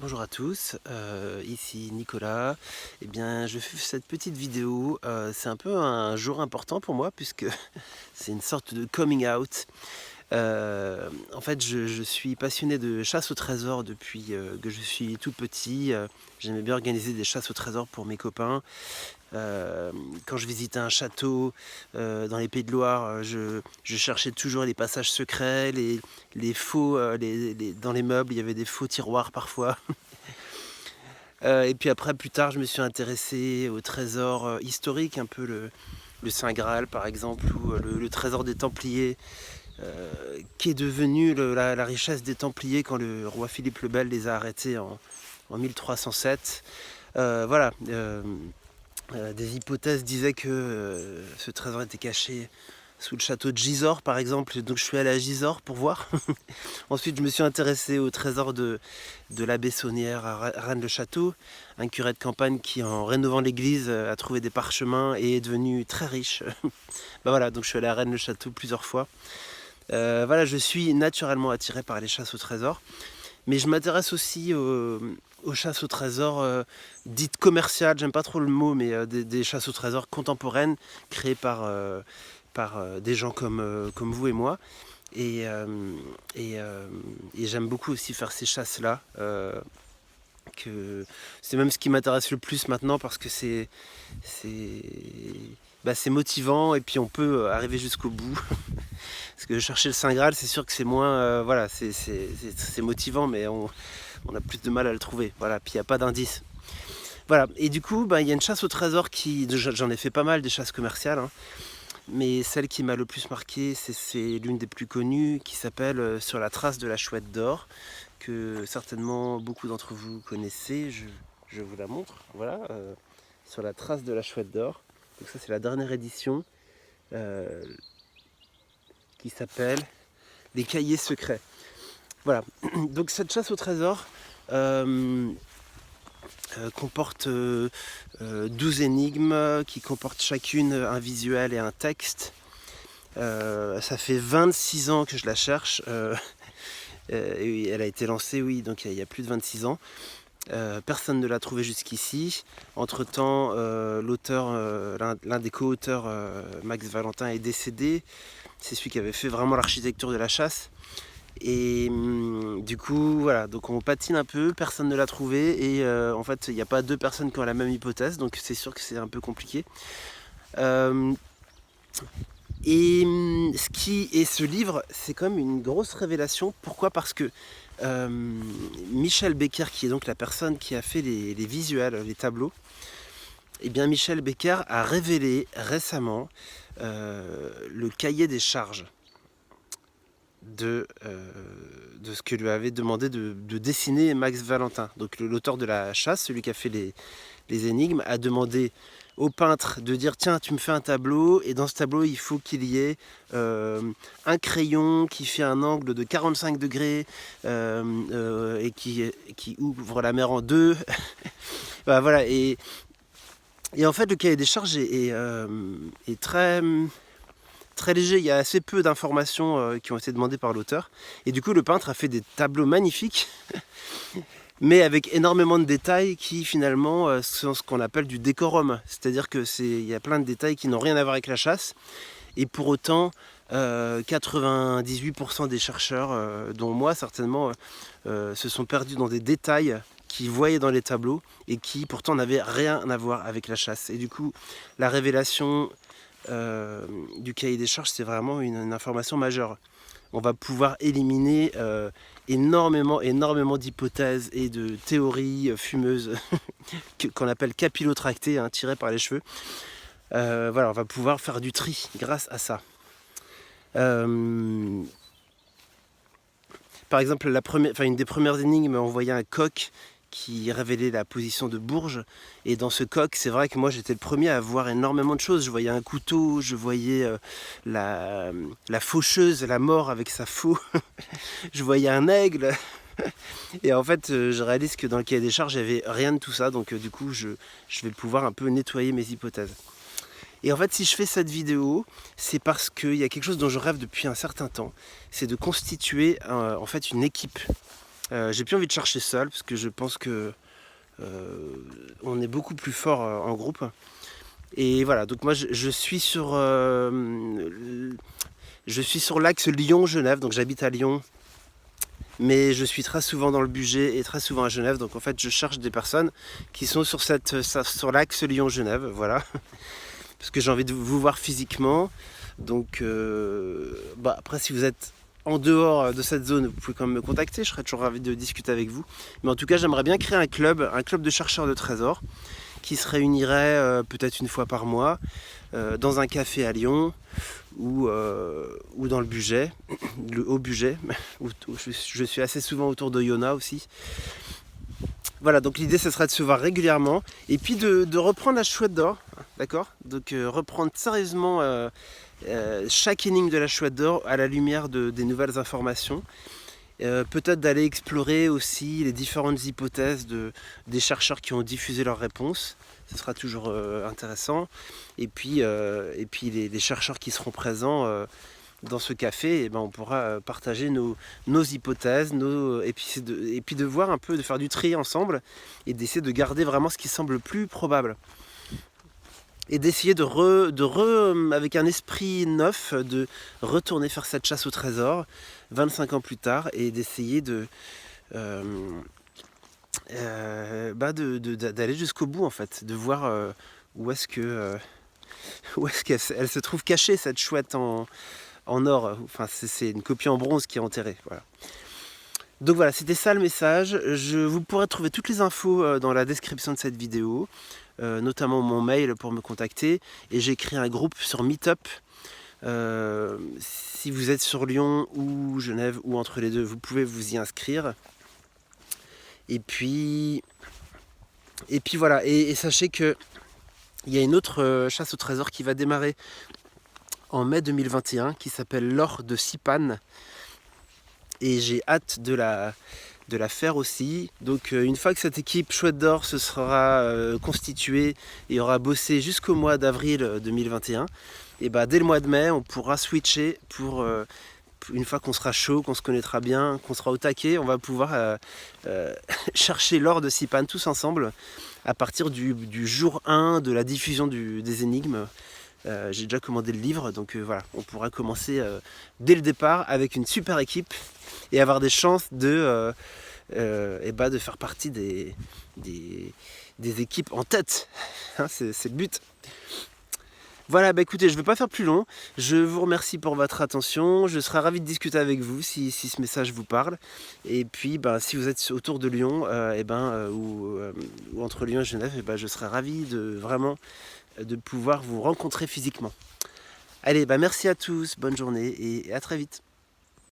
Bonjour à tous, ici Nicolas. Eh bien, je fais cette petite vidéo. C'est un peu un jour important pour moi puisque c'est une sorte de coming out. En fait, je suis passionné de chasse au trésor depuis que je suis tout petit. J'aimais bien organiser des chasses au trésor pour mes copains. Euh, Quand je visitais un château dans les Pays de Loire, je cherchais toujours les passages secrets, les faux, dans les meubles, il y avait des faux tiroirs parfois. Et puis après, plus tard, je me suis intéressé aux trésors historiques, un peu le Saint Graal par exemple, ou le trésor des Templiers, qui est devenu la richesse des Templiers quand le roi Philippe le Bel les a arrêtés en 1307. Voilà, des hypothèses disaient que ce trésor était caché sous le château de Gisors par exemple, donc je suis allé à Gisors pour voir. Ensuite, je me suis intéressé au trésor de l'abbé Saunière à Rennes-le-Château, un curé de campagne qui, en rénovant l'église, a trouvé des parchemins et est devenu très riche. Ben voilà, donc je suis allé à Rennes-le-Château plusieurs fois. Voilà, je suis naturellement attiré par les chasses au trésor, mais je m'intéresse aussi aux chasses au trésor dites commerciales, j'aime pas trop le mot, mais des chasses au trésor contemporaines créées par des gens comme vous et moi. Et, euh, et j'aime beaucoup aussi faire ces chasses-là. C'est même ce qui m'intéresse le plus maintenant parce que c'est, c'est motivant et puis on peut arriver jusqu'au bout. Parce que chercher le Saint Graal, c'est sûr que c'est moins. Voilà, c'est motivant, mais on a plus de mal à le trouver. Voilà, puis il n'y a pas d'indice. Voilà, et du coup, il y a une chasse au trésor qui. J'en ai fait pas mal des chasses commerciales, hein. Mais celle qui m'a le plus marqué, c'est l'une des plus connues, qui s'appelle Sur la trace de la chouette d'or, que certainement beaucoup d'entre vous connaissez. Je vous la montre. Voilà, Sur la trace de la chouette d'or. Donc ça, c'est la dernière édition euh, qui s'appelle Les cahiers secrets. Voilà. Donc cette chasse au trésor comporte 12 énigmes qui comportent chacune un visuel et un texte. Ça fait 26 ans que je la cherche. Et elle a été lancée, oui, donc il y a plus de 26 ans. Personne ne l'a trouvée jusqu'ici. Entre-temps, l'auteur, l'un des co-auteurs, Max Valentin, est décédé. C'est celui qui avait fait vraiment l'architecture de la chasse. Et du coup, voilà, donc on patine un peu, personne ne l'a trouvé. Et en fait, il n'y a pas deux personnes qui ont la même hypothèse, donc c'est sûr que c'est un peu compliqué. Euh, ce livre, c'est quand même une grosse révélation. Pourquoi? Parce que euh, Michel Becker, qui est donc la personne qui a fait les visuels, les tableaux, eh bien Michel Becker a révélé récemment le cahier des charges de ce que lui avait demandé de dessiner Max Valentin. Donc l'auteur de la chasse, celui qui a fait les énigmes, a demandé au peintre de dire tiens, tu me fais un tableau, et dans ce tableau il faut qu'il y ait un crayon qui fait un angle de 45 degrés et qui ouvre la mer en deux. Bah, voilà, et en fait le cahier des charges est très léger, il y a assez peu d'informations qui ont été demandées par l'auteur. Et du coup, le peintre a fait des tableaux magnifiques, mais avec énormément de détails qui finalement sont ce qu'on appelle du décorum. C'est-à-dire il y a plein de détails qui n'ont rien à voir avec la chasse. Et pour autant, 98% des chercheurs, dont moi certainement, se sont perdus dans des détails qu'ils voyaient dans les tableaux et qui pourtant n'avaient rien à voir avec la chasse. Et du coup, la révélation du cahier des charges, c'est vraiment une information majeure. On va pouvoir éliminer énormément d'hypothèses et de théories fumeuses qu'on appelle capillotractées, hein, tirées par les cheveux. Voilà, on va pouvoir faire du tri grâce à ça. Par exemple, une des premières énigmes envoyait un coq qui révélait la position de Bourges. Et dans ce coq, c'est vrai que moi j'étais le premier à voir énormément de choses. Je voyais un couteau, je voyais la faucheuse, la mort avec sa faux. Je voyais un aigle. Et en fait, je réalise que dans le cahier des charges, il n'y avait rien de tout ça. Donc du coup, je vais pouvoir un peu nettoyer mes hypothèses. Et en fait, si je fais cette vidéo, c'est parce qu'il y a quelque chose dont je rêve depuis un certain temps. C'est de constituer en fait une équipe J'ai plus envie de chercher seul parce que je pense que on est beaucoup plus fort en groupe. Et voilà, donc moi je suis sur l'axe Lyon-Genève, donc j'habite à Lyon, mais je suis très souvent dans le Bugey et très souvent à Genève. Donc en fait, je cherche des personnes qui sont sur l'axe Lyon-Genève, voilà, parce que j'ai envie de vous voir physiquement. Donc après, si vous êtes en dehors de cette zone, vous pouvez quand même me contacter, je serais toujours ravi de discuter avec vous. Mais en tout cas, j'aimerais bien créer un club de chercheurs de trésors qui se réunirait peut-être une fois par mois dans un café à Lyon ou dans le Bugey, au Bugey, où je suis assez souvent autour de Yona aussi. Voilà, donc l'idée ce serait de se voir régulièrement et puis de reprendre la chouette d'or, d'accord? Donc reprendre sérieusement chaque énigme de la chouette d'or à la lumière des nouvelles informations. Peut-être d'aller explorer aussi les différentes hypothèses des chercheurs qui ont diffusé leurs réponses. Ce sera toujours intéressant. Et puis les chercheurs qui seront présents dans ce café, on pourra partager nos hypothèses, et puis de voir un peu, de faire du tri ensemble et d'essayer de garder vraiment ce qui semble le plus probable. Et d'essayer avec un esprit neuf, de retourner faire cette chasse au trésor 25 ans plus tard et d'essayer d'aller jusqu'au bout en fait, de voir où est-ce qu'elle se trouve cachée cette chouette en or. Enfin, c'est une copie en bronze qui est enterrée. Voilà. Donc voilà, c'était ça le message. Vous pourrez trouver toutes les infos dans la description de cette vidéo, notamment mon mail pour me contacter. Et j'ai créé un groupe sur Meetup. Si vous êtes sur Lyon ou Genève ou entre les deux, vous pouvez vous y inscrire. Et puis voilà. Et sachez que il y a une autre chasse au trésor qui va démarrer en mai 2021 qui s'appelle l'or de Sipan. Et j'ai hâte de la faire aussi. Donc une fois que cette équipe Chouette d'Or se sera constituée et aura bossé jusqu'au mois d'avril 2021, et dès le mois de mai, on pourra switcher pour une fois qu'on sera chaud, qu'on se connaîtra bien, qu'on sera au taquet, on va pouvoir chercher l'or de Sipan tous ensemble à partir du jour 1 de la diffusion des énigmes. J'ai déjà commandé le livre, donc voilà, on pourra commencer dès le départ avec une super équipe et avoir des chances de faire partie des équipes en tête. Hein, c'est le but. Voilà, écoutez, je ne vais pas faire plus long. Je vous remercie pour votre attention. Je serai ravi de discuter avec vous si ce message vous parle. Et puis, si vous êtes autour de Lyon ou entre Lyon et Genève, je serai ravi de pouvoir vous rencontrer physiquement. Allez, merci à tous, bonne journée et à très vite.